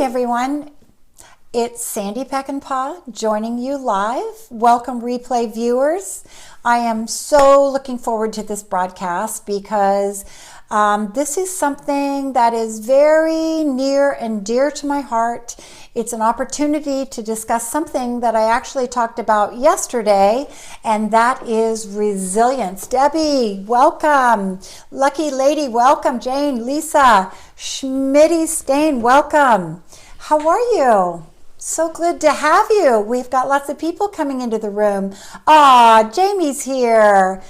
everyone, it's Sandy Peckinpah joining you live. Welcome replay viewers. I am so looking forward to this broadcast because this is something that is very near and dear to my heart. It's an opportunity to discuss something that I actually talked about yesterday, and that is resilience. Debbie, welcome. Lucky Lady, welcome. Jane, Lisa, Schmitty Stain, welcome. How are you? So good to have you. We've got lots of people coming into the room. Jamie's here.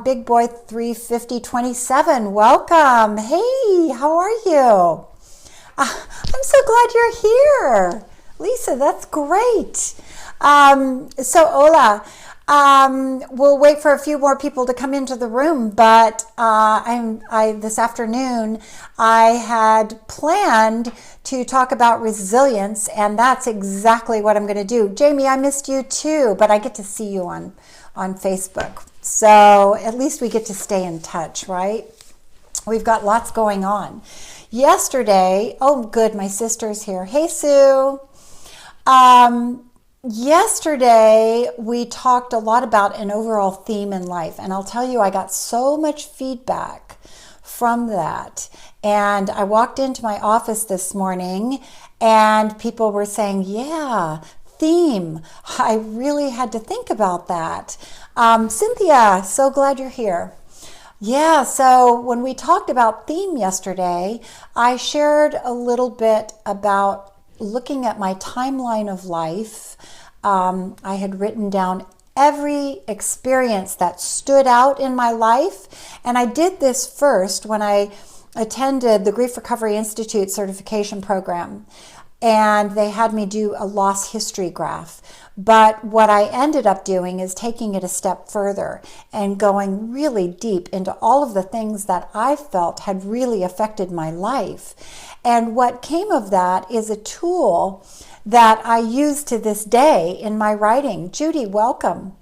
Big Boy 35027, welcome. Hey, how are you? I'm so glad you're here. Lisa, that's great. So Ola, we'll wait for a few more people to come into the room, but this afternoon I had planned to talk about resilience, and that's exactly what I'm going to do. Jamie, I missed you too, but I get to see you on Facebook. So at least we get to stay in touch, right? We've got lots going on. Yesterday, oh good, my sister's here. Hey Sue. Yesterday we talked a lot about an overall theme in life, and I'll tell you, I got so much feedback from that. And I walked into my office this morning and people were saying, yeah, theme. I really had to think about that. Cynthia, so glad you're here. Yeah, so when we talked about theme yesterday, I shared a little bit about looking at my timeline of life. I had written down every experience that stood out in my life, and I did this first when I attended the Grief Recovery Institute certification program, and they had me do a loss history graph. But what I ended up doing is taking it a step further and going really deep into all of the things that I felt had really affected my life. And what came of that is a tool that I use to this day in my writing. Judy, welcome.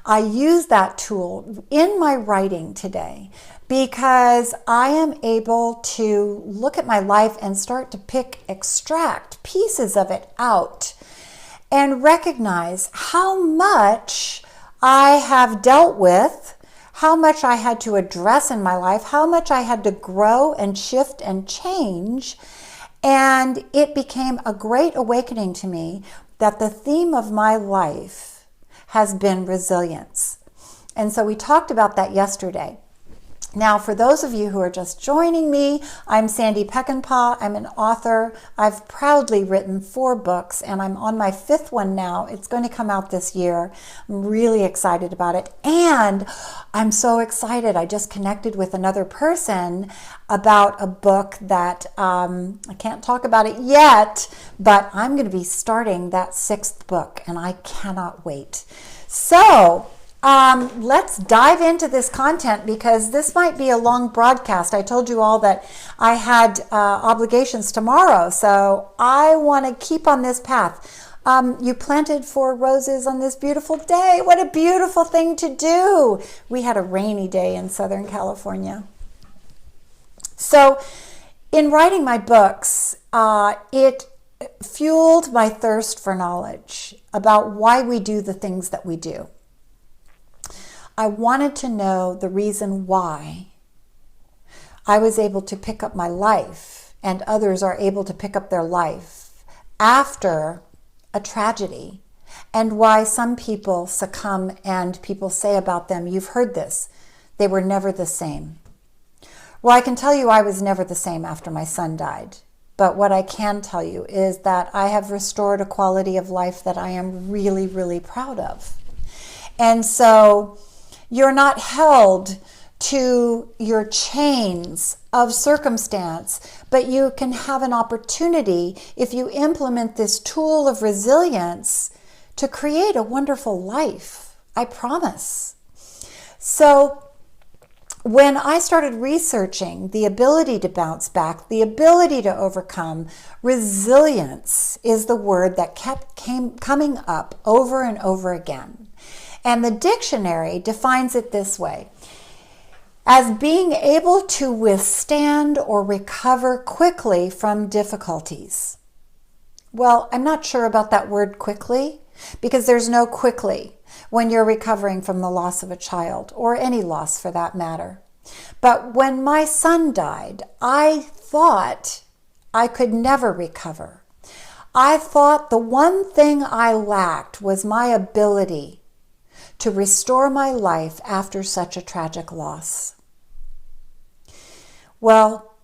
I use that tool in my writing today because I am able to look at my life and start to extract pieces of it out and recognize how much I have dealt with, how much I had to address in my life, how much I had to grow and shift and change. And it became a great awakening to me that the theme of my life has been resilience. And so we talked about that yesterday. Now, for those of you who are just joining me, I'm Sandy Peckinpah. I'm an author. I've proudly written 4 books, and I'm on my 5th one now. It's going to come out this year. I'm really excited about it. And I'm so excited. I just connected with another person about a book that I can't talk about it yet, but I'm going to be starting that 6th book, and I cannot wait. So, let's dive into this content because this might be a long broadcast. I told you all that I had obligations tomorrow, so I want to keep on this path. You planted 4 roses on this beautiful day. What a beautiful thing to do. We had a rainy day in Southern California. So in writing my books, it fueled my thirst for knowledge about why we do the things that we do. I wanted to know the reason why I was able to pick up my life and others are able to pick up their life after a tragedy, and why some people succumb and people say about them, you've heard this, they were never the same. Well, I can tell you I was never the same after my son died. But what I can tell you is that I have restored a quality of life that I am really, really proud of. And so you're not held to your chains of circumstance, but you can have an opportunity, if you implement this tool of resilience, to create a wonderful life. I promise. So when I started researching the ability to bounce back, the ability to overcome, resilience is the word that kept coming up over and over again. And the dictionary defines it this way. as being able to withstand or recover quickly from difficulties. Well, I'm not sure about that word quickly, because there's no quickly when you're recovering from the loss of a child, or any loss for that matter. But when my son died, I thought I could never recover. I thought the one thing I lacked was my ability to restore my life after such a tragic loss. Well,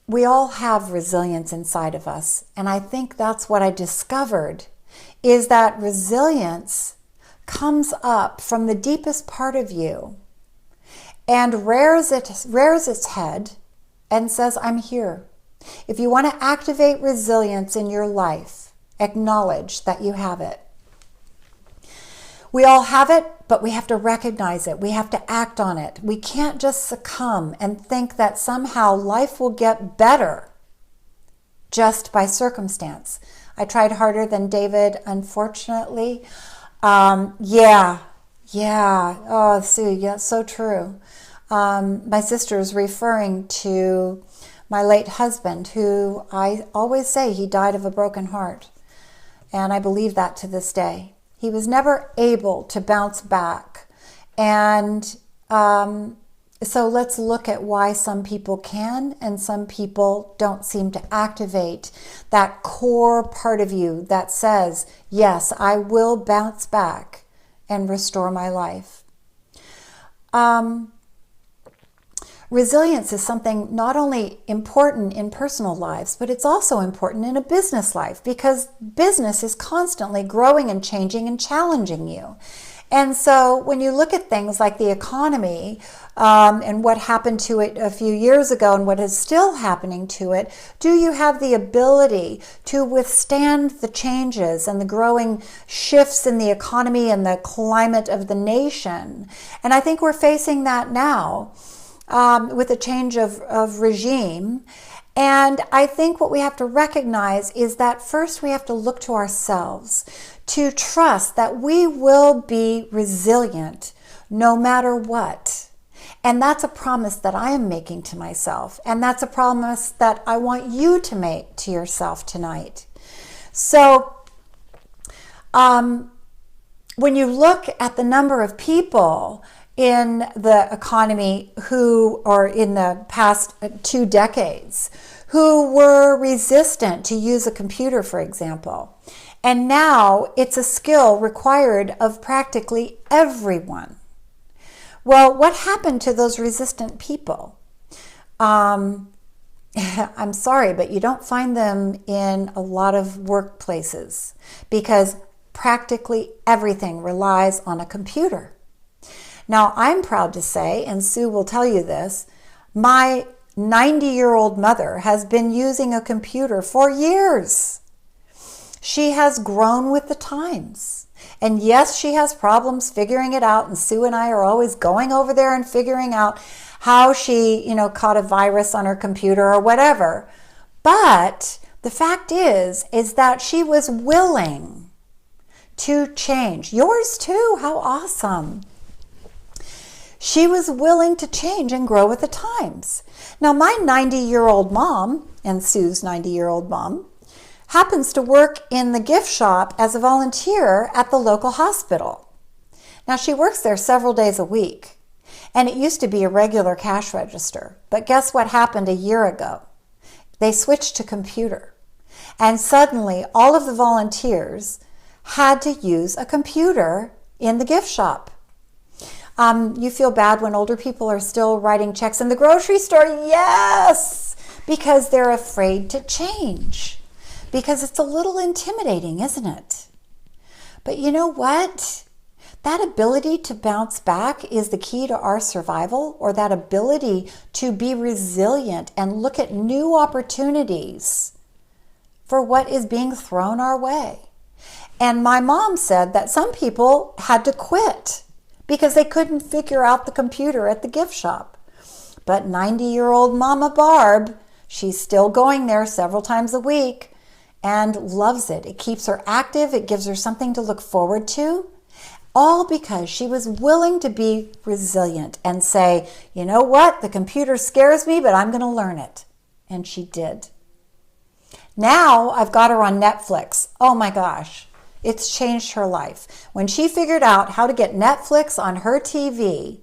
we all have resilience inside of us, and I think that's what I discovered, is that resilience comes up from the deepest part of you and rears its head and says, I'm here. If you want to activate resilience in your life, acknowledge that you have it. We all have it, but we have to recognize it. We have to act on it. We can't just succumb and think that somehow life will get better just by circumstance. I tried harder than David, unfortunately. Yeah. Oh, Sue, yeah, so true. My sister is referring to my late husband, who I always say he died of a broken heart. And I believe that to this day. He was never able to bounce back. And so let's look at why some people can and some people don't seem to activate that core part of you that says, yes, I will bounce back and restore my life. Resilience is something not only important in personal lives, but it's also important in a business life, because business is constantly growing and changing and challenging you. And so when you look at things like the economy and what happened to it a few years ago and what is still happening to it, do you have the ability to withstand the changes and the growing shifts in the economy and the climate of the nation? And I think we're facing that now. With a change of regime. And I think what we have to recognize is that first we have to look to ourselves, to trust that we will be resilient no matter what. And that's a promise that I am making to myself. And that's a promise that I want you to make to yourself tonight. So when you look at the number of people in the economy or in the past 2 decades, who were resistant to use a computer, for example. And now it's a skill required of practically everyone. Well, what happened to those resistant people? I'm sorry, but you don't find them in a lot of workplaces, because practically everything relies on a computer. Now, I'm proud to say, and Sue will tell you this, my 90-year-old mother has been using a computer for years. She has grown with the times. And yes, she has problems figuring it out, and Sue and I are always going over there and figuring out how she, caught a virus on her computer or whatever. But the fact is that she was willing to change. Yours too, how awesome. She was willing to change and grow with the times. Now, my 90-year-old mom, and Sue's 90-year-old mom, happens to work in the gift shop as a volunteer at the local hospital. Now, she works there several days a week, and it used to be a regular cash register. But guess what happened a year ago? They switched to computer, and suddenly all of the volunteers had to use a computer in the gift shop. You feel bad when older people are still writing checks in the grocery store? Yes, because they're afraid to change. Because it's a little intimidating, isn't it? But you know what? That ability to bounce back is the key to our survival, or that ability to be resilient and look at new opportunities for what is being thrown our way. And my mom said that some people had to quit because they couldn't figure out the computer at the gift shop. But 90-year-old Mama Barb, she's still going there several times a week and loves it. It keeps her active. It gives her something to look forward to. all because she was willing to be resilient and say, you know what, the computer scares me, but I'm going to learn it. And she did. Now I've got her on Netflix. Oh my gosh, it's changed her life. When she figured out how to get Netflix on her TV,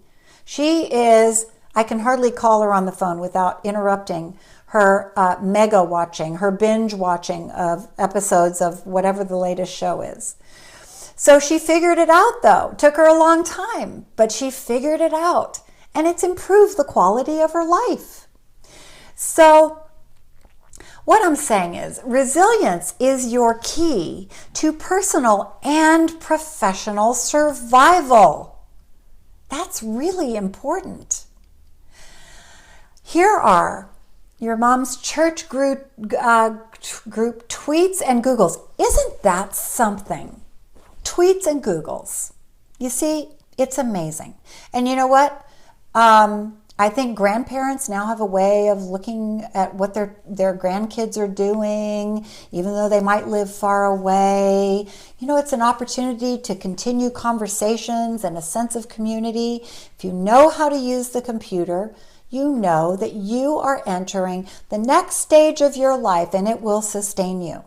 I can hardly call her on the phone without interrupting her mega watching, her binge watching of episodes of whatever the latest show is. So she figured it out though. Took her a long time, but she figured it out, and it's improved the quality of her life. So what I'm saying is, resilience is your key to personal and professional survival. That's really important. Here are your mom's church group tweets and Googles. Isn't that something? Tweets and Googles. You see, it's amazing. And you know what? I think grandparents now have a way of looking at what their grandkids are doing, even though they might live far away. You know, it's an opportunity to continue conversations and a sense of community. If you know how to use the computer, you know that you are entering the next stage of your life and it will sustain you.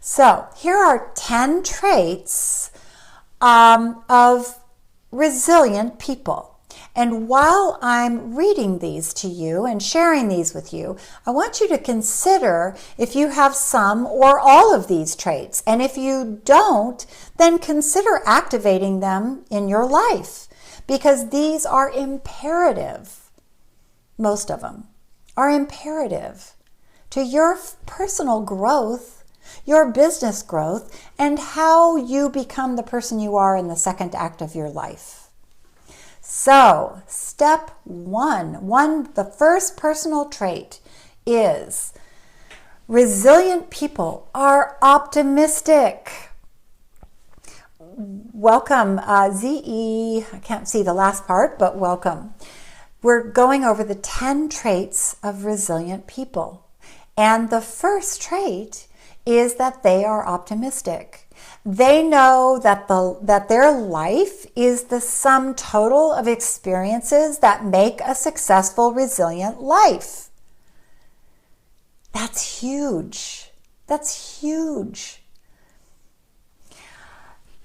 So here are 10 traits of resilient people. And while I'm reading these to you and sharing these with you, I want you to consider if you have some or all of these traits. And if you don't, then consider activating them in your life, because these are imperative. Most of them are imperative to your personal growth, your business growth, and how you become the person you are in the second act of your life. So, step one, the first personal trait is resilient people are optimistic. Welcome, ZE. I can't see the last part, but welcome. We're going over the 10 traits of resilient people. And the first trait is that they are optimistic. They know that their life is the sum total of experiences that make a successful, resilient life. That's huge. That's huge.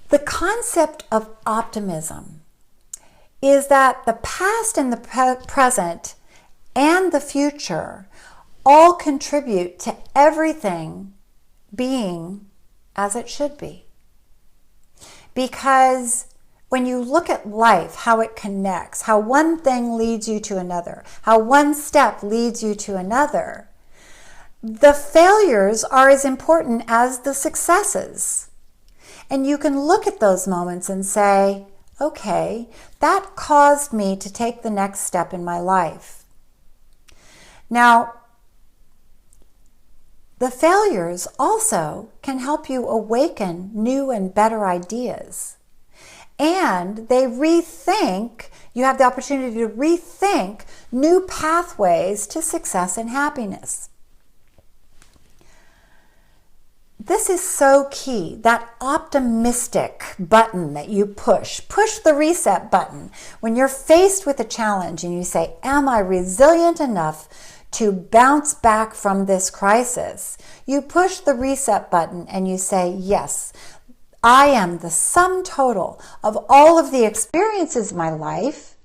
The concept of optimism is that the past and the present and the future all contribute to everything being as it should be. Because when you look at life, how it connects, how one thing leads you to another, how one step leads you to another, the failures are as important as the successes. And you can look at those moments and say, okay, that caused me to take the next step in my life. Now, the failures also can help you awaken new and better ideas. And you have the opportunity to rethink new pathways to success and happiness. This is so key, that optimistic button that you push the reset button. When you're faced with a challenge and you say, am I resilient enough to bounce back from this crisis? You push the reset button and you say, yes, I am the sum total of all of the experiences in my life,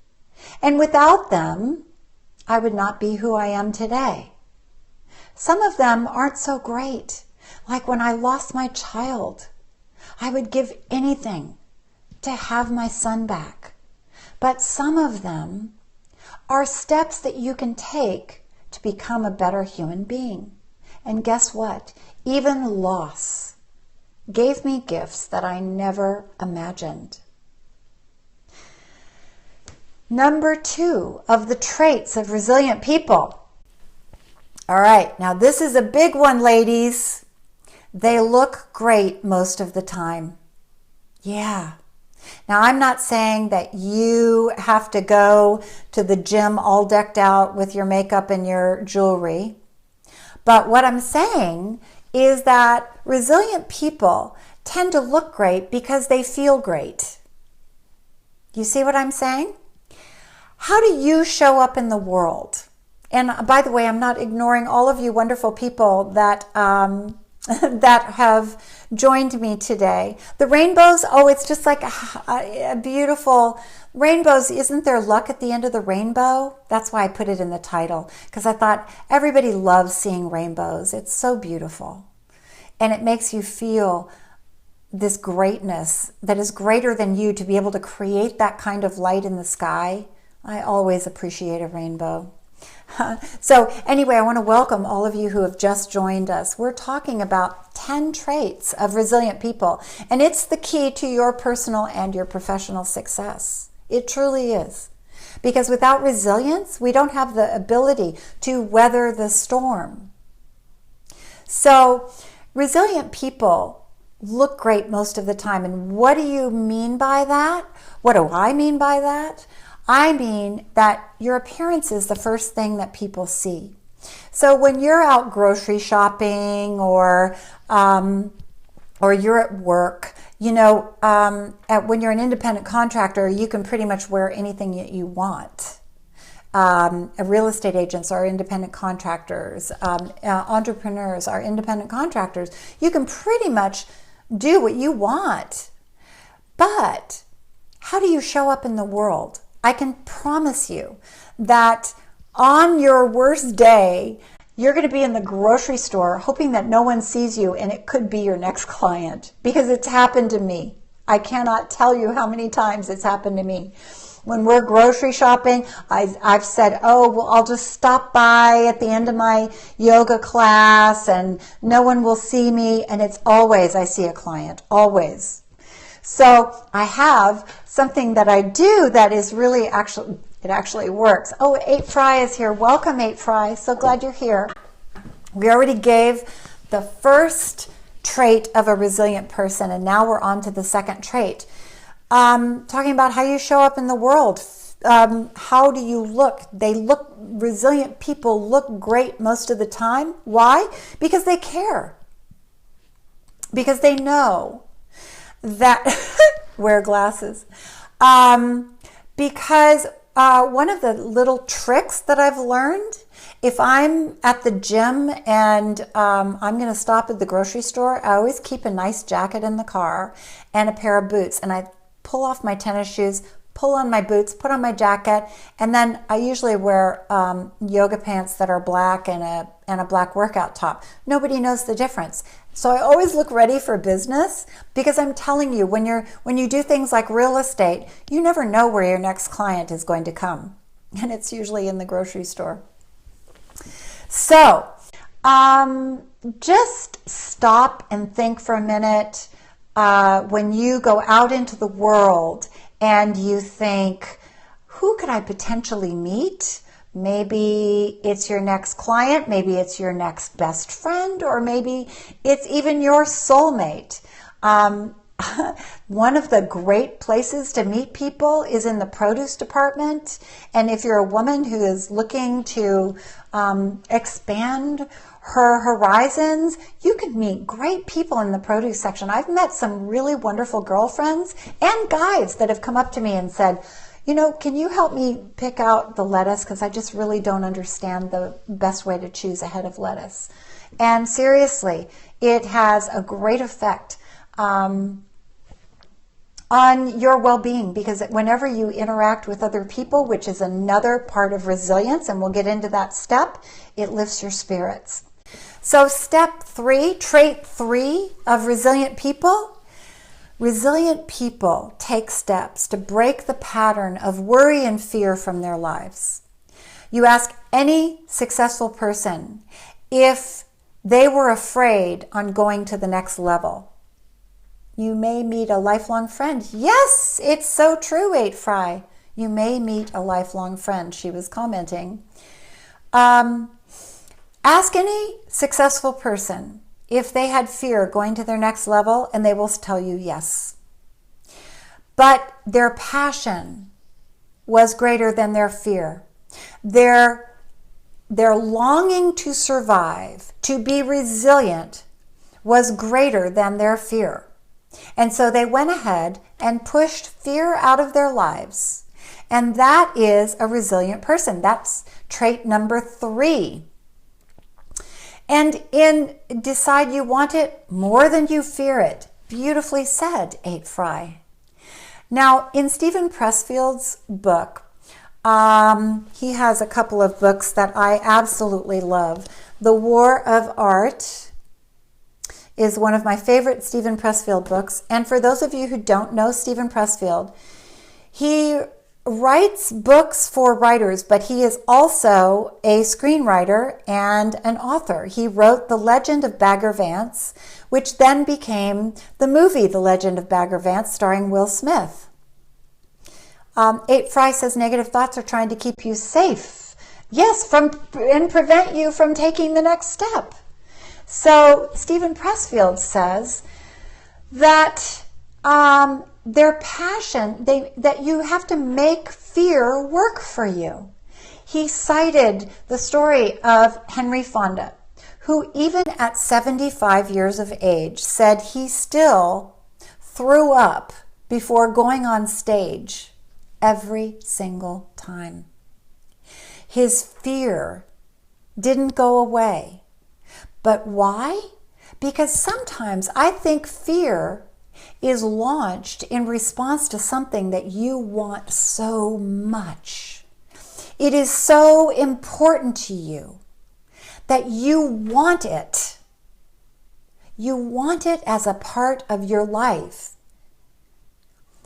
and without them, I would not be who I am today. Some of them aren't so great. Like when I lost my child, I would give anything to have my son back. But some of them are steps that you can take to become a better human being. And guess what? Even loss gave me gifts that I never imagined. Number 2 of the traits of resilient people. All right, now this is a big one, ladies. They look great most of the time. Yeah. Now, I'm not saying that you have to go to the gym all decked out with your makeup and your jewelry. But what I'm saying is that resilient people tend to look great because they feel great. You see what I'm saying? How do you show up in the world? And by the way, I'm not ignoring all of you wonderful people that that have joined me today. The rainbows, oh, it's just like a beautiful rainbows. Isn't there luck at the end of the rainbow? That's why I put it in the title, because I thought everybody loves seeing rainbows. It's so beautiful. And it makes you feel this greatness that is greater than you, to be able to create that kind of light in the sky. I always appreciate a rainbow. So anyway, I want to welcome all of you who have just joined us. We're talking about 10 traits of resilient people, and it's the key to your personal and your professional success. It truly is. Because without resilience, we don't have the ability to weather the storm. So resilient people look great most of the time. And what do you mean by that? What do I mean by that? I mean that your appearance is the first thing that people see. So when you're out grocery shopping or you're at work, you know, when you're an independent contractor, you can pretty much wear anything that you want. Real estate agents are independent contractors. Entrepreneurs are independent contractors. You can pretty much do what you want. But how do you show up in the world? I can promise you that on your worst day, you're going to be in the grocery store hoping that no one sees you, and it could be your next client, because it's happened to me. I cannot tell you how many times it's happened to me. When we're grocery shopping, I've said, oh, well, I'll just stop by at the end of my yoga class and no one will see me. And it's always, I see a client, always. So I have something that I do that is really it actually works. Oh, 8 Fry is here. Welcome, 8 Fry. So glad you're here. We already gave the first trait of a resilient person, and now we're on to the second trait. Talking about how you show up in the world. How do you look? Resilient people look great most of the time. Why? Because they care. Because they know that wear glasses. Because one of the little tricks that I've learned, if I'm at the gym and I'm going to stop at the grocery store, I always keep a nice jacket in the car and a pair of boots, and I pull off my tennis shoes, pull on my boots, put on my jacket, and then I usually wear yoga pants that are black and a black workout top. Nobody knows the difference. So I always look ready for business, because I'm telling you, when you do things like real estate, you never know where your next client is going to come. And it's usually in the grocery store. So just stop and think for a minute. When you go out into the world and you think, who could I potentially meet? Maybe it's your next client, maybe it's your next best friend, or maybe it's even your soulmate. One of the great places to meet people is in the produce department. And if you're a woman who is looking to expand her horizons, you can meet great people in the produce section. I've met some really wonderful girlfriends and guys that have come up to me and said, you know, can you help me pick out the lettuce? Because I just really don't understand the best way to choose a head of lettuce. And seriously, it has a great effect on your well-being, because whenever you interact with other people, which is another part of resilience, and we'll get into that step, it lifts your spirits. So step 3, trait 3 of resilient people. Resilient people take steps to break the pattern of worry and fear from their lives. You ask any successful person if they were afraid on going to the next level. You may meet a lifelong friend. Yes, it's so true, 8 Fry. You may meet a lifelong friend, she was commenting. Ask any successful person if they had fear going to their next level, and they will tell you yes. But their passion was greater than their fear. Their longing to survive, to be resilient, was greater than their fear. And so they went ahead and pushed fear out of their lives. And that is a resilient person. That's trait number 3. And in decide you want it more than you fear it. Beautifully said, 8 Fry. Now, in Stephen Pressfield's book, he has a couple of books that I absolutely love. The War of Art is one of my favorite Stephen Pressfield books. And for those of you who don't know Stephen Pressfield, he writes books for writers, but he is also a screenwriter and an author. He wrote The Legend of Bagger Vance, which then became the movie The Legend of Bagger Vance, starring Will Smith. 8 Fry says negative thoughts are trying to keep you safe. Yes, and prevent you from taking the next step. So Stephen Pressfield says that their passion, that you have to make fear work for you. He cited the story of Henry Fonda, who even at 75 years of age said he still threw up before going on stage every single time. His fear didn't go away. But why? Because sometimes I think fear is launched in response to something that you want so much. It is so important to you that you want it. You want it as a part of your life.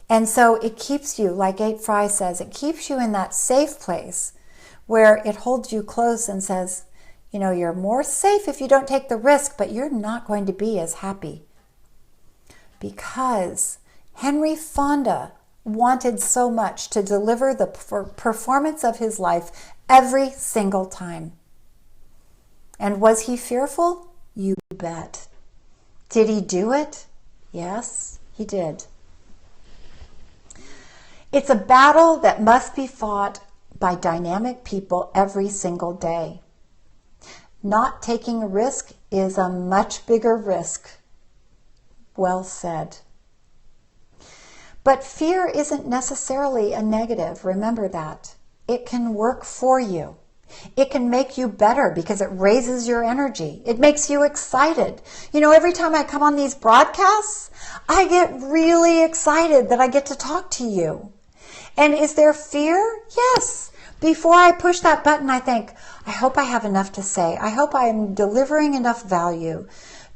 And so it keeps you, like 8 Fry says, it keeps you in that safe place where it holds you close and says, you know, you're more safe if you don't take the risk, but you're not going to be as happy. Because Henry Fonda wanted so much to deliver the performance of his life every single time. And was he fearful? You bet. Did he do it? Yes, he did. It's a battle that must be fought by dynamic people every single day. Not taking a risk is a much bigger risk. Well said. But fear isn't necessarily a negative. Remember that. It can work for you. It can make you better because it raises your energy. It makes you excited. You know, every time I come on these broadcasts, I get really excited that I get to talk to you. And is there fear? Yes. Before I push that button, I think, I hope I have enough to say. I hope I am delivering enough value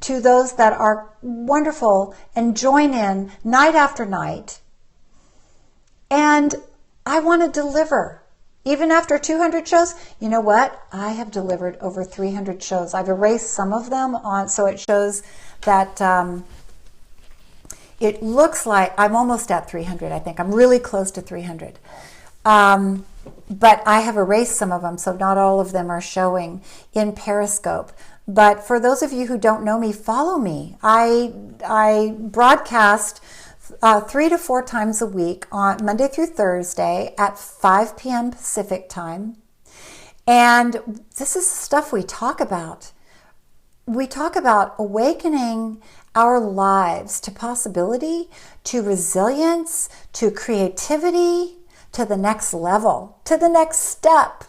to those that are wonderful and join in night after night. And I want to deliver. Even after 200 shows, you know what? I have delivered over 300 shows. I've erased some of them so it shows that it looks like I'm almost at 300, I think. I'm really close to 300. But I have erased some of them, so not all of them are showing in Periscope. But for those of you who don't know me, follow me. I broadcast 3 to 4 times a week on Monday through Thursday at 5 p.m. Pacific time. And this is the stuff we talk about. We talk about awakening our lives to possibility, to resilience, to creativity, to the next level, to the next step.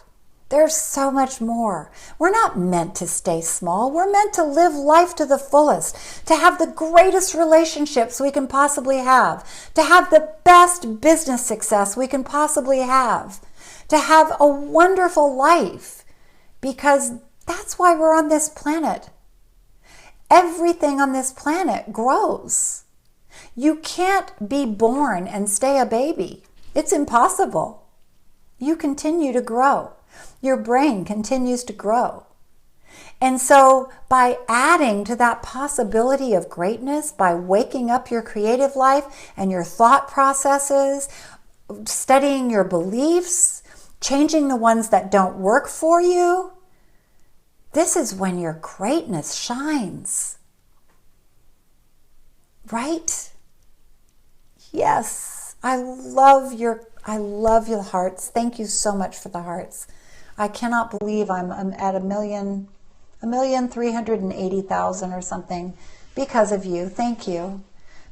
There's so much more. We're not meant to stay small. We're meant to live life to the fullest, to have the greatest relationships we can possibly have, to have the best business success we can possibly have, to have a wonderful life, because that's why we're on this planet. Everything on this planet grows. You can't be born and stay a baby. It's impossible. You continue to grow. Your brain continues to grow. And so by adding to that possibility of greatness, by waking up your creative life and your thought processes, studying your beliefs, changing the ones that don't work for you, this is when your greatness shines. Right? Yes. I love your hearts. Thank you so much for the hearts. I cannot believe I'm at 1,380,000 or something because of you. Thank you.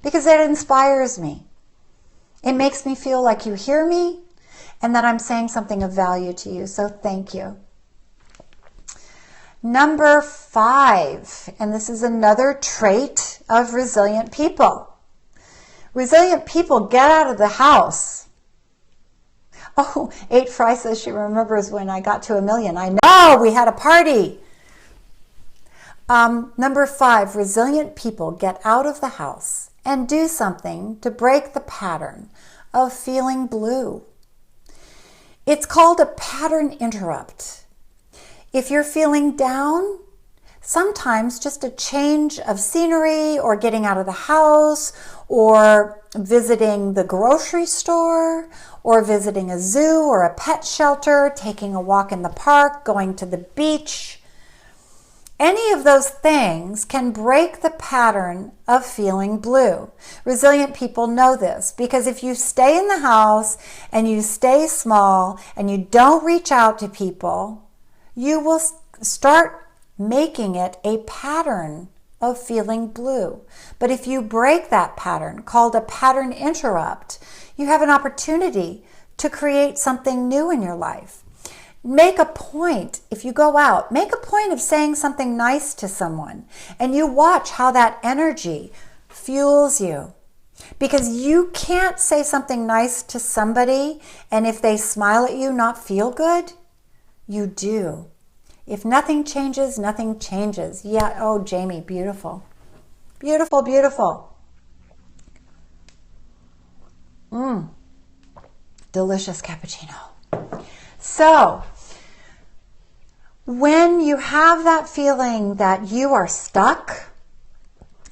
because it inspires me. It makes me feel like you hear me and that I'm saying something of value to you. So thank you. Number 5, and this is another trait of resilient people. Resilient people get out of the house. Oh, 8 Fry says she remembers when I got to 1 million. I know, we had a party. Number 5, resilient people get out of the house and do something to break the pattern of feeling blue. It's called a pattern interrupt. If you're feeling down, sometimes just a change of scenery or getting out of the house or visiting the grocery store or visiting a zoo or a pet shelter, taking a walk in the park, going to the beach. Any of those things can break the pattern of feeling blue. Resilient people know this because if you stay in the house and you stay small and you don't reach out to people, you will start making it a pattern of feeling blue. But if you break that pattern, called a pattern interrupt, you have an opportunity to create something new in your life. Make a point, if you go out, make a point of saying something nice to someone, and you watch how that energy fuels you. Because you can't say something nice to somebody and if they smile at you, not feel good. You do. If nothing changes, nothing changes. Yeah, oh, Jamie, beautiful. Beautiful, beautiful. Delicious cappuccino. So, when you have that feeling that you are stuck,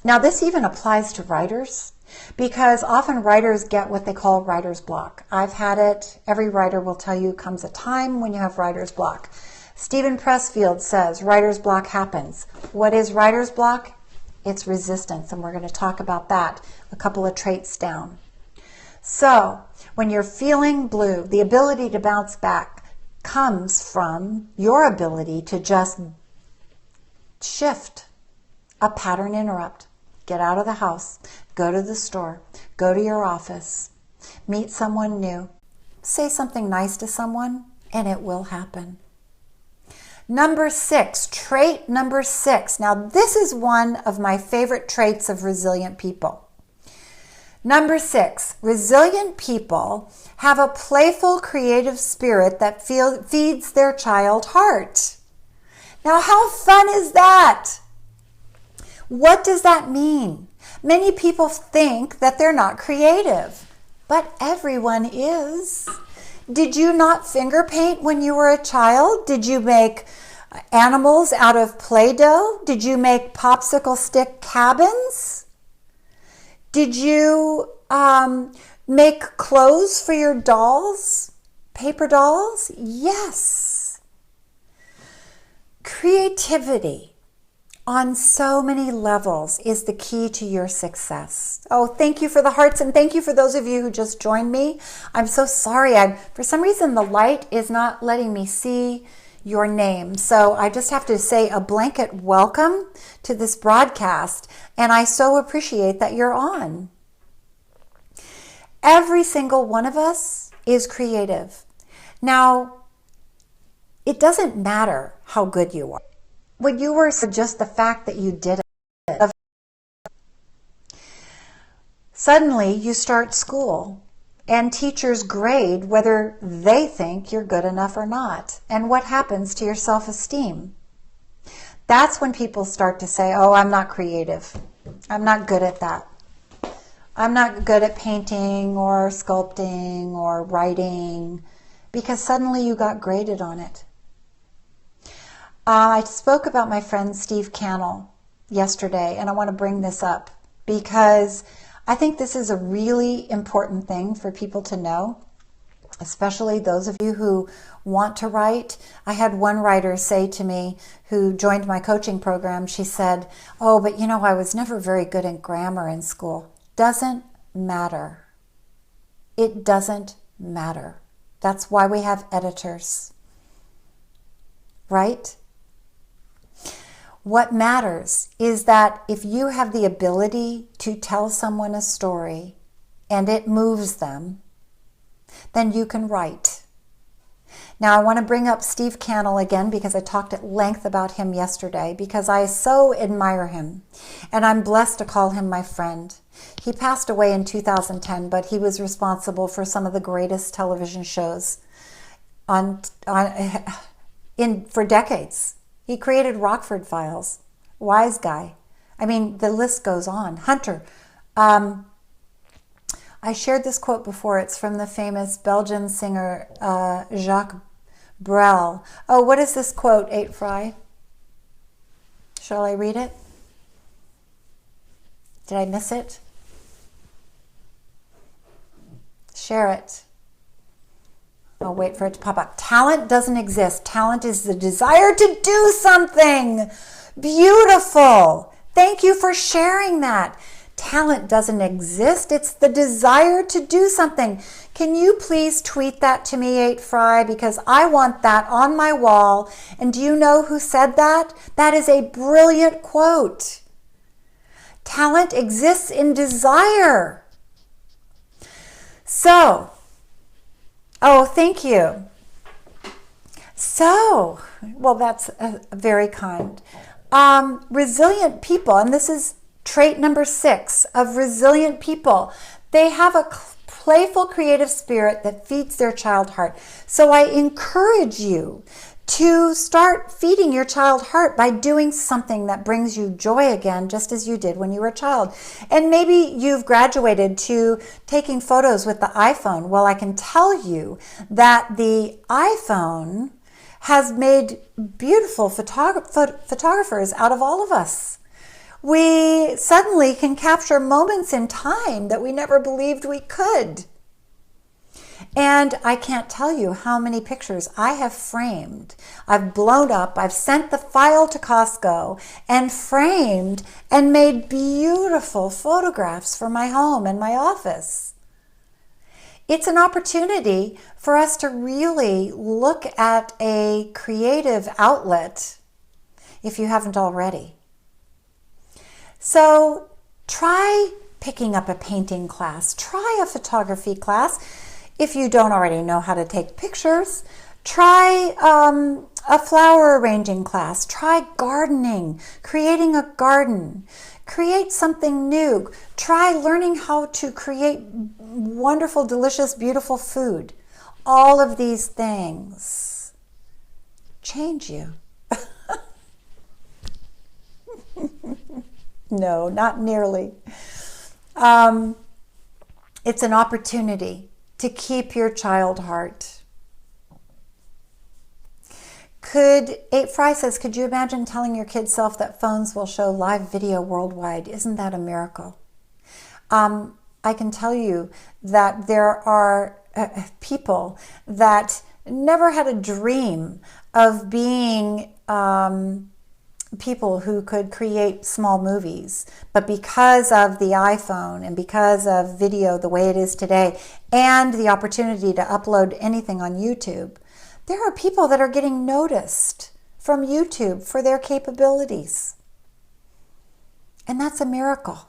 now this even applies to writers, because often writers get what they call writer's block. I've had it. Every writer will tell you comes a time when you have writer's block. Stephen Pressfield says writer's block happens. What is writer's block? It's resistance, and we're going to talk about that a couple of traits down. So, when you're feeling blue, the ability to bounce back comes from your ability to just shift a pattern interrupt. Get out of the house, go to the store, go to your office, meet someone new, say something nice to someone, and it will happen. Number 6, trait number 6. Now, this is one of my favorite traits of resilient people. Number 6, resilient people have a playful, creative spirit that feeds their child heart. Now, how fun is that? What does that mean? Many people think that they're not creative, but everyone is. Did you not finger paint when you were a child? Did you make animals out of Play-Doh? Did you make popsicle stick cabins? Did you make clothes for your dolls? Paper dolls? Yes. Creativity on so many levels is the key to your success. Oh, thank you for the hearts, and thank you for those of you who just joined me. I'm so sorry. For some reason, the light is not letting me see your name. So I just have to say a blanket welcome to this broadcast, and I so appreciate that you're on. Every single one of us is creative. Now, it doesn't matter how good you are. When you were just the fact that you did it. Suddenly you start school and teachers grade whether they think you're good enough or not. And what happens to your self-esteem? That's when people start to say, oh, I'm not creative. I'm not good at that. I'm not good at painting or sculpting or writing, because suddenly you got graded on it. I spoke about my friend Steve Cannell yesterday, and I want to bring this up because I think this is a really important thing for people to know, especially those of you who want to write. I had one writer say to me who joined my coaching program, she said, oh, but you know, I was never very good at grammar in school. Doesn't matter. It doesn't matter. That's why we have editors, right? What matters is that if you have the ability to tell someone a story and it moves them, then you can write. Now, I want to bring up Steve Cannell again because I talked at length about him yesterday because I so admire him and I'm blessed to call him my friend. He passed away in 2010, but he was responsible for some of the greatest television shows for decades. He created Rockford Files, Wise Guy. I mean, the list goes on. Hunter. I shared this quote before. It's from the famous Belgian singer Jacques Brel. Oh, what is this quote, 8 Fry? Shall I read it? Did I miss it? Share it. I'll wait for it to pop up. Talent doesn't exist. Talent is the desire to do something. Beautiful. Thank you for sharing that. Talent doesn't exist. It's the desire to do something. Can you please tweet that to me, 8 Fry? Because I want that on my wall. And do you know who said that? That is a brilliant quote. Talent exists in desire. So, oh, thank you. So, well, that's very kind. Resilient people, and this is trait number 6 of resilient people. They have a playful, creative spirit that feeds their child heart. So I encourage you to start feeding your child heart by doing something that brings you joy again, just as you did when you were a child. And maybe you've graduated to taking photos with the iPhone. Well, I can tell you that the iPhone has made beautiful photographers out of all of us. We suddenly can capture moments in time that we never believed we could. And I can't tell you how many pictures I have framed. I've blown up, I've sent the file to Costco and framed and made beautiful photographs for my home and my office. It's an opportunity for us to really look at a creative outlet if you haven't already. So try picking up a painting class, try a photography class. If you don't already know how to take pictures, try a flower arranging class, try gardening, creating a garden, create something new, try learning how to create wonderful, delicious, beautiful food. All of these things change you. No, not nearly. It's an opportunity to keep your child heart. 8 Fry says, could you imagine telling your kid self that phones will show live video worldwide? Isn't that a miracle? I can tell you that there are people that never had a dream of being people who could create small movies, but because of the iPhone and because of video the way it is today and the opportunity to upload anything on YouTube, there are people that are getting noticed from YouTube for their capabilities. And that's a miracle.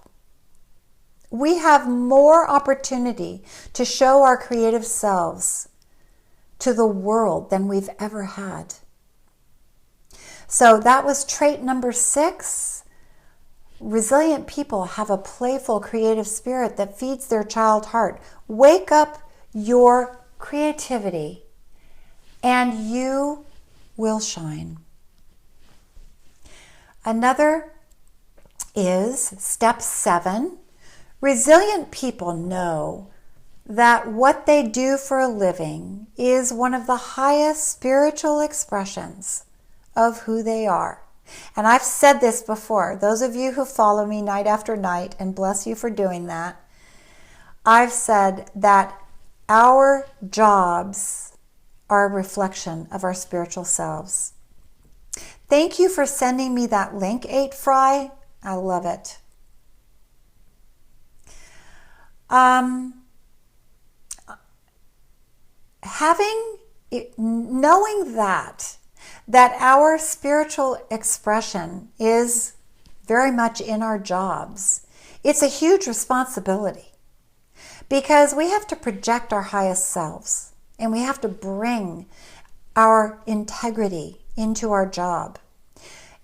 We have more opportunity to show our creative selves to the world than we've ever had. So that was trait number 6. Resilient people have a playful, creative spirit that feeds their child heart. Wake up your creativity and you will shine. Another is step 7. Resilient people know that what they do for a living is one of the highest spiritual expressions of who they are. And I've said this before. Those of you who follow me night after night, and bless you for doing that, I've said that our jobs are a reflection of our spiritual selves. Thank you for sending me that link, 8 Fry. I love it. Knowing that that our spiritual expression is very much in our jobs. It's a huge responsibility because we have to project our highest selves and we have to bring our integrity into our job.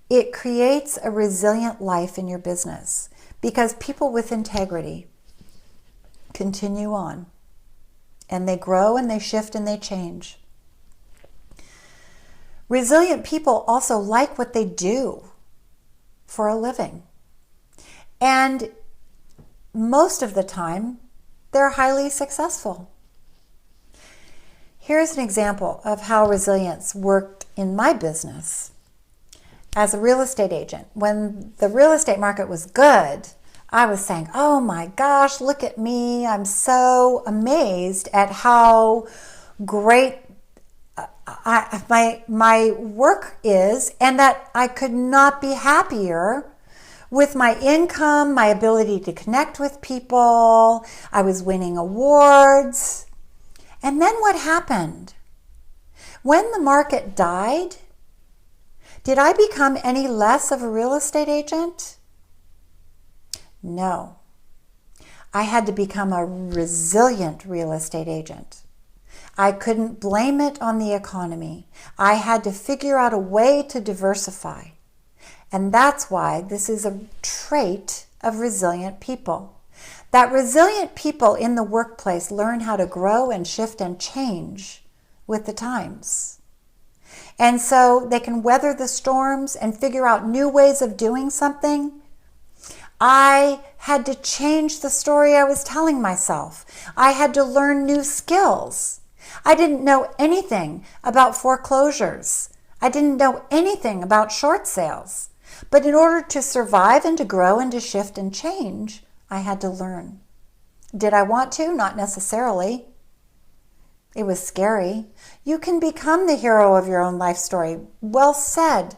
It creates a resilient life in your business because people with integrity continue on and they grow and they shift and they change. Resilient people also like what they do for a living. And most of the time, they're highly successful. Here's an example of how resilience worked in my business. As a real estate agent, when the real estate market was good, I was saying, oh my gosh, look at me. I'm so amazed at how great my work is, and that I could not be happier with my income, my ability to connect with people. I was winning awards. And then what happened? When the market died, did I become any less of a real estate agent? No. I had to become a resilient real estate agent. I couldn't blame it on the economy. I had to figure out a way to diversify. And that's why this is a trait of resilient people. That resilient people in the workplace learn how to grow and shift and change with the times. And so they can weather the storms and figure out new ways of doing something. I had to change the story I was telling myself. I had to learn new skills. I didn't know anything about foreclosures. I didn't know anything about short sales. But in order to survive and to grow and to shift and change, I had to learn. Did I want to? Not necessarily. It was scary. You can become the hero of your own life story. Well said.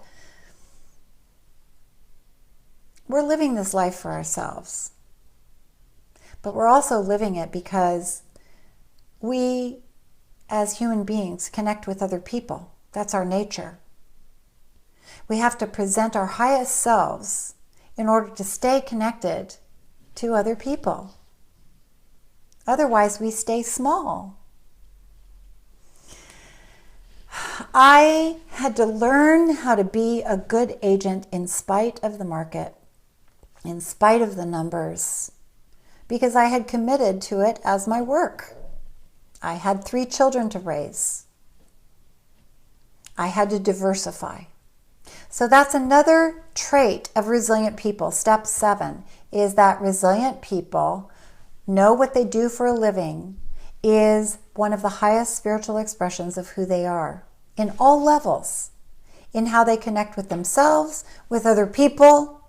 We're living this life for ourselves. But we're also living it because we, as human beings, connect with other people. That's our nature. We have to present our highest selves in order to stay connected to other people. Otherwise, we stay small. I had to learn how to be a good agent in spite of the market, in spite of the numbers, because I had committed to it as my work. I had 3 children to raise. I had to diversify. So that's another trait of resilient people. Step 7 is that resilient people know what they do for a living is one of the highest spiritual expressions of who they are in all levels, in how they connect with themselves, with other people,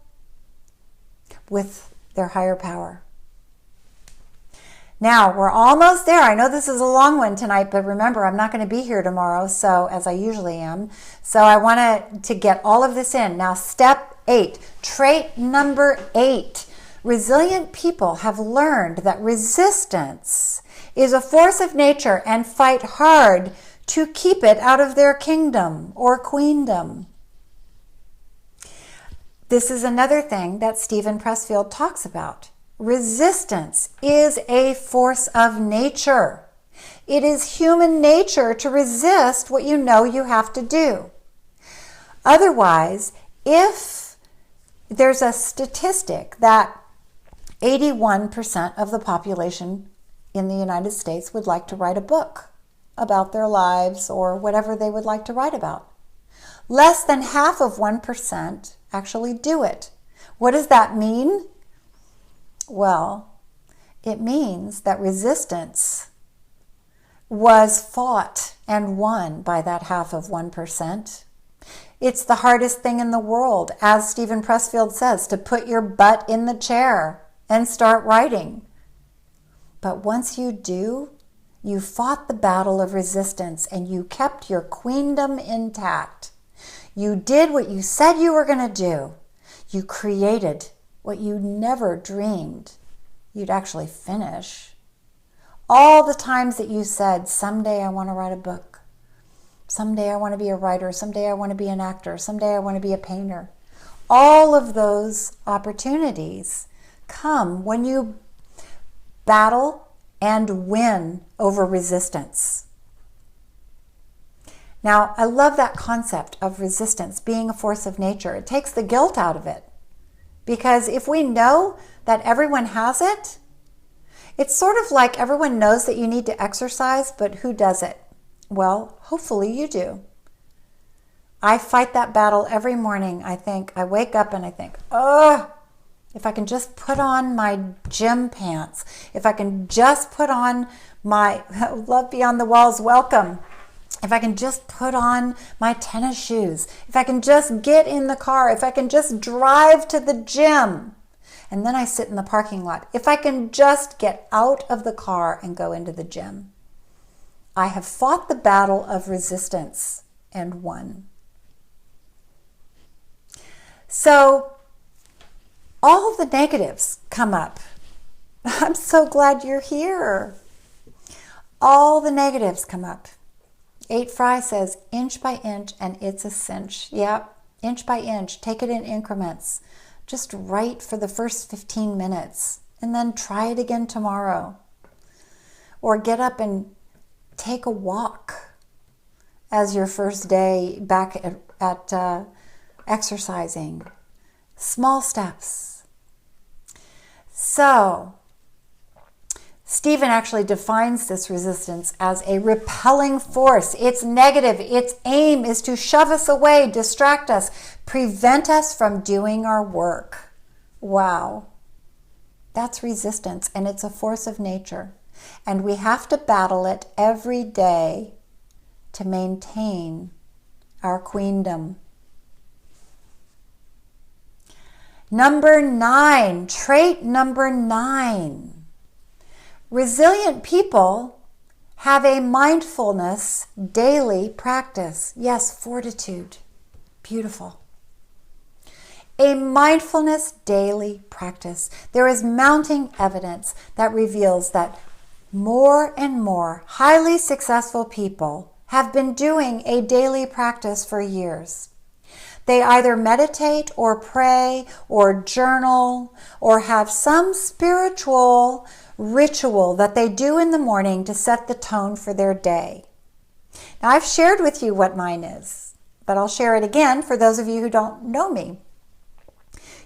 with their higher power. Now, we're almost there. I know this is a long one tonight, but remember, I'm not going to be here tomorrow, so as I usually am. So I want to get all of this in. Now, step 8, trait number 8. Resilient people have learned that resistance is a force of nature and fight hard to keep it out of their kingdom or queendom. This is another thing that Stephen Pressfield talks about. Resistance is a force of nature. It is human nature to resist what you know you have to do. Otherwise, if there's a statistic that 81% of the population in the United States would like to write a book about their lives or whatever they would like to write about. Less than half of 1% actually do it. What does that mean? Well, it means that resistance was fought and won by that half of 1%. It's the hardest thing in the world, as Stephen Pressfield says, to put your butt in the chair and start writing. But once you do, you fought the battle of resistance and you kept your queendom intact. You did what you said you were going to do. You created what you never dreamed you'd actually finish. All the times that you said, someday I want to write a book. Someday I want to be a writer. Someday I want to be an actor. Someday I want to be a painter. All of those opportunities come when you battle and win over resistance. Now, I love that concept of resistance being a force of nature. It takes the guilt out of it. Because if we know that everyone has it, it's sort of like everyone knows that you need to exercise, but who does it? Well, hopefully you do. I fight that battle every morning. I wake up and I think, if I can just put on my gym pants, if I can just put on my Love Beyond the Walls welcome, if I can just put on my tennis shoes, if I can just get in the car, if I can just drive to the gym, and then I sit in the parking lot, if I can just get out of the car and go into the gym, I have fought the battle of resistance and won. So all the negatives come up. I'm so glad you're here. All the negatives come up. 8 Fry says, inch by inch and it's a cinch. Yep, inch by inch. Take it in increments. Just write for the first 15 minutes and then try it again tomorrow. Or get up and take a walk as your first day back at exercising. Small steps. So, Stephen actually defines this resistance as a repelling force. It's negative. Its aim is to shove us away, distract us, prevent us from doing our work. Wow. That's resistance, and it's a force of nature. And we have to battle it every day to maintain our queendom. Number 9, trait number 9. Resilient people have a mindfulness daily practice. Yes, fortitude. Beautiful. A mindfulness daily practice. There is mounting evidence that reveals that more and more highly successful people have been doing a daily practice for years. They either meditate or pray or journal or have some spiritual ritual that they do in the morning to set the tone for their day. Now, I've shared with you what mine is, but I'll share it again for those of you who don't know me.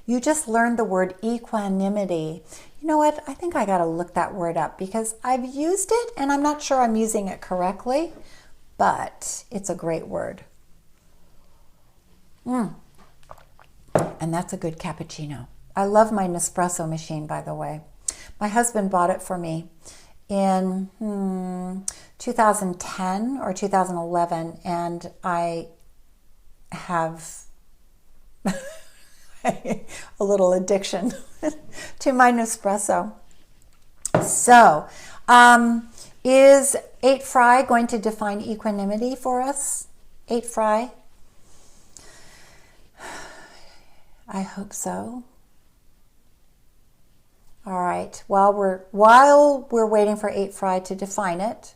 You just learned the word equanimity. You know what? I think I got to look that word up because I've used it and I'm not sure I'm using it correctly, but it's a great word. And that's a good cappuccino. I love my Nespresso machine, by the way. My husband bought it for me in 2010 or 2011, and I have a little addiction to my Nespresso. So, is 8 Fry going to define equanimity for us? 8 Fry? I hope so. All right. While we're waiting for 8 Fry to define it,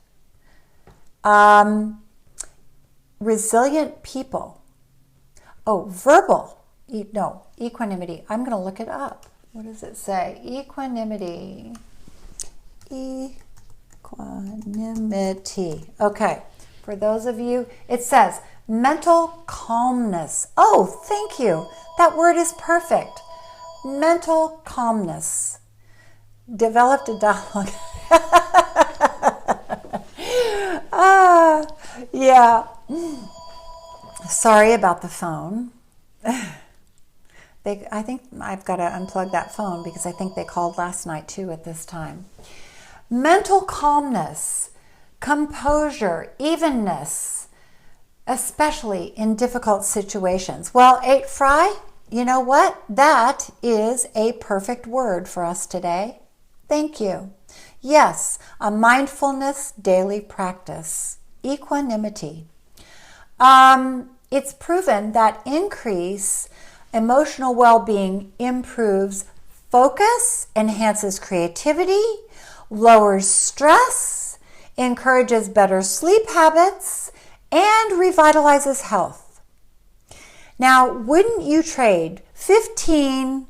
resilient people. Equanimity. I'm going to look it up. What does it say? Equanimity. Equanimity. Okay. For those of you, it says mental calmness. Oh, thank you. That word is perfect. Mental calmness. Developed a dialogue. Yeah. Sorry about the phone. I think I've got to unplug that phone because I think they called last night too at this time. Mental calmness, composure, evenness, especially in difficult situations. Well, 8 Fry, you know what? That is a perfect word for us today. Thank you. Yes, a mindfulness daily practice. Equanimity. It's proven that increased emotional well-being improves focus, enhances creativity, lowers stress, encourages better sleep habits, and revitalizes health. Now, wouldn't you trade 15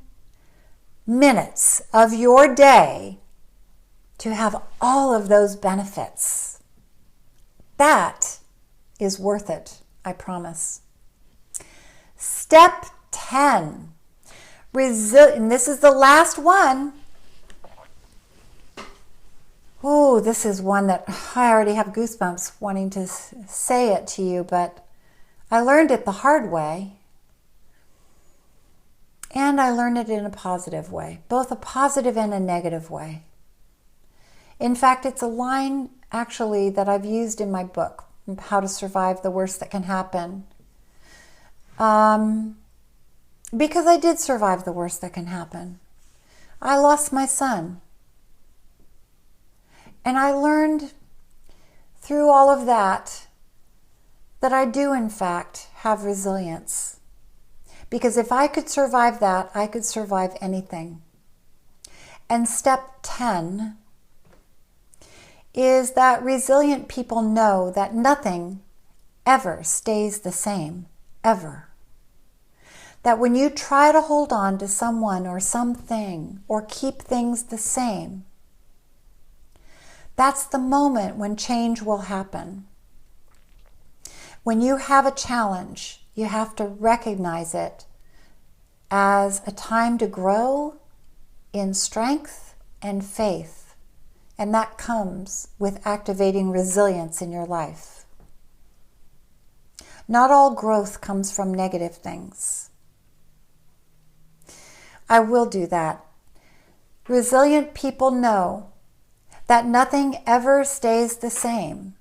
minutes of your day to have all of those benefits? That is worth it, I promise. Step 10. And this is the last one. Oh, this is one that I already have goosebumps wanting to say it to you, but I learned it the hard way. And I learned it in a positive way, both a positive and a negative way. In fact, it's a line actually that I've used in my book, How to Survive the Worst That Can Happen. Because I did survive the worst that can happen. I lost my son. And I learned through all of that I do in fact have resilience. Because if I could survive that, I could survive anything. And step 10 is that resilient people know that nothing ever stays the same, ever. That when you try to hold on to someone or something or keep things the same, that's the moment when change will happen. When you have a challenge, you have to recognize it as a time to grow in strength and faith. And that comes with activating resilience in your life. Not all growth comes from negative things. I will do that. Resilient people know that nothing ever stays the same.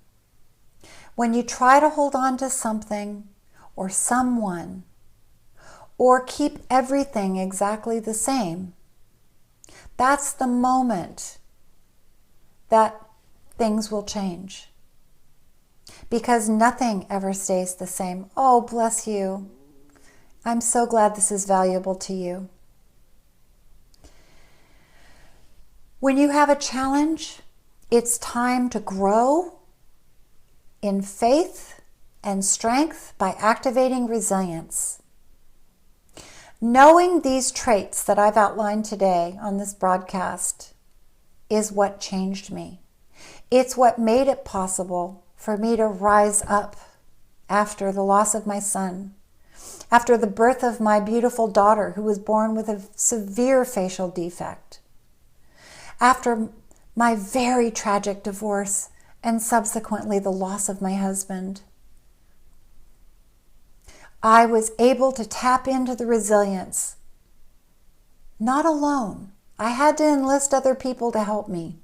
When you try to hold on to something or someone or keep everything exactly the same, that's the moment that things will change. Because nothing ever stays the same. Oh, bless you. I'm so glad this is valuable to you. When you have a challenge, it's time to grow in faith and strength by activating resilience. Knowing these traits that I've outlined today on this broadcast is what changed me. It's what made it possible for me to rise up after the loss of my son, after the birth of my beautiful daughter who was born with a severe facial defect, after my very tragic divorce and subsequently the loss of my husband. I was able to tap into the resilience, not alone. I had to enlist other people to help me.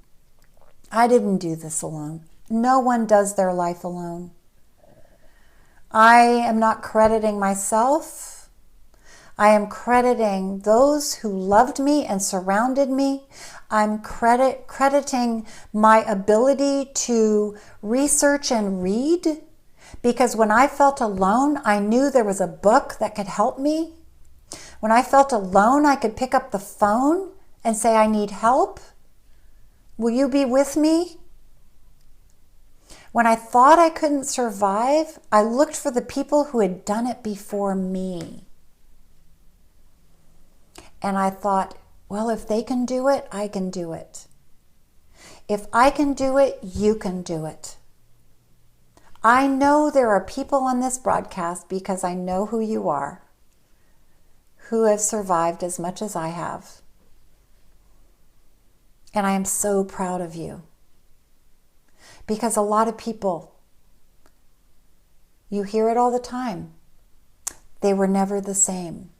I didn't do this alone. No one does their life alone. I am not crediting myself. I am crediting those who loved me and surrounded me. I'm crediting my ability to research and read, because when I felt alone, I knew there was a book that could help me. When I felt alone, I could pick up the phone and say, I need help. Will you be with me? When I thought I couldn't survive, I looked for the people who had done it before me. And I thought, well, if they can do it, I can do it. If I can do it, you can do it. I know there are people on this broadcast, because I know who you are, who have survived as much as I have. And I am so proud of you. Because a lot of people, you hear it all the time, they were never the same.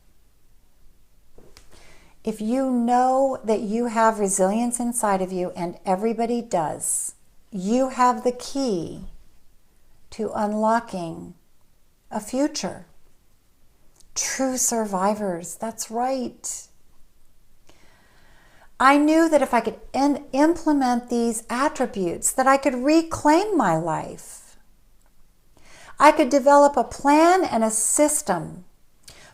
If you know that you have resilience inside of you, and everybody does, you have the key to unlocking a future. True survivors, that's right. I knew that if I could implement these attributes, that I could reclaim my life. I could develop a plan and a system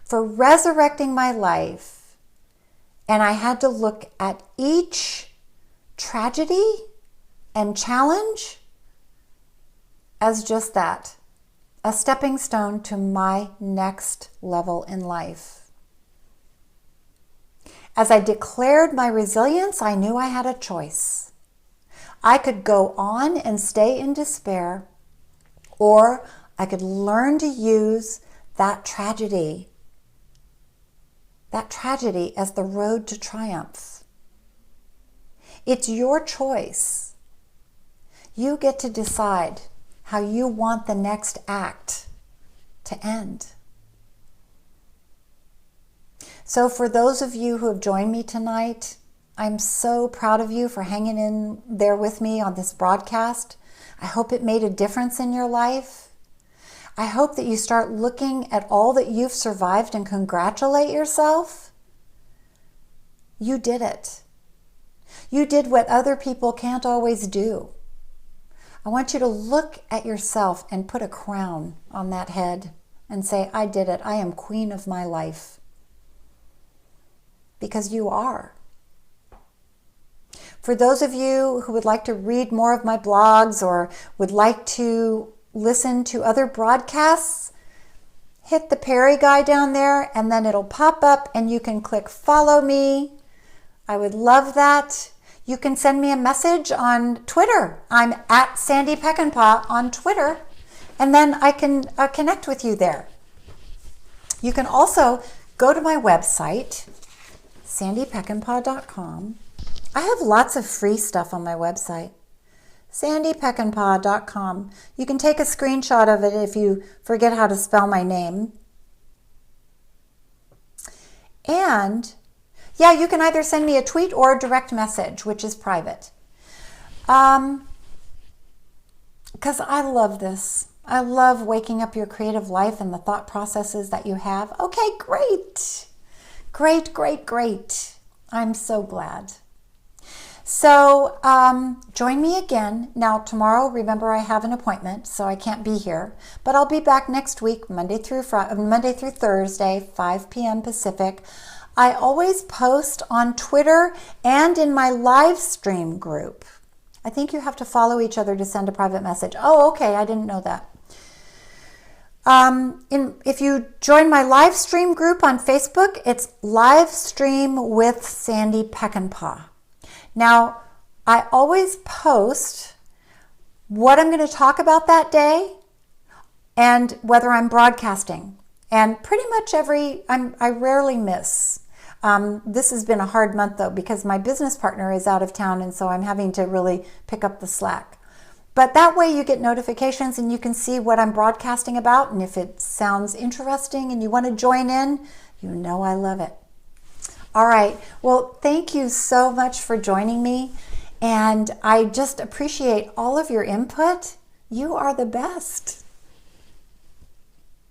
for resurrecting my life. And I had to look at each tragedy and challenge as just that, a stepping stone to my next level in life. As I declared my resilience, I knew I had a choice. I could go on and stay in despair, or I could learn to use that tragedy as the road to triumph. It's your choice. You get to decide how you want the next act to end. So for those of you who have joined me tonight, I'm so proud of you for hanging in there with me on this broadcast. I hope it made a difference in your life. I hope that you start looking at all that you've survived and congratulate yourself. You did it. You did what other people can't always do. I want you to look at yourself and put a crown on that head and say, I did it. I am queen of my life. Because you are. For those of you who would like to read more of my blogs or would like to listen to other broadcasts, hit the Perry guy down there and then it'll pop up and you can click follow me. I would love that. You can send me a message on Twitter. I'm at Sandy Peckinpah on Twitter, and then I can connect with you there. You can also go to my website, sandypeckinpah.com. I have lots of free stuff on my website, sandypeckinpah.com. You can take a screenshot of it if you forget how to spell my name. And yeah, you can either send me a tweet or a direct message, which is private. Because I love this. I love waking up your creative life and the thought processes that you have. Okay, great. Great, great, great. I'm so glad. So join me again. Now, tomorrow, remember, I have an appointment, so I can't be here. But I'll be back next week, Monday through Thursday, 5 p.m. Pacific. I always post on Twitter and in my live stream group. I think you have to follow each other to send a private message. Oh, okay, I didn't know that. If you join my live stream group on Facebook, it's Live Stream with Sandy Peckinpah. Now, I always post what I'm going to talk about that day and whether I'm broadcasting. And pretty much I rarely miss. This has been a hard month though, because my business partner is out of town, and so I'm having to really pick up the slack. But that way you get notifications and you can see what I'm broadcasting about, and if it sounds interesting and you want to join in, you know I love it. All right, well, thank you so much for joining me, and I just appreciate all of your input. You are the best.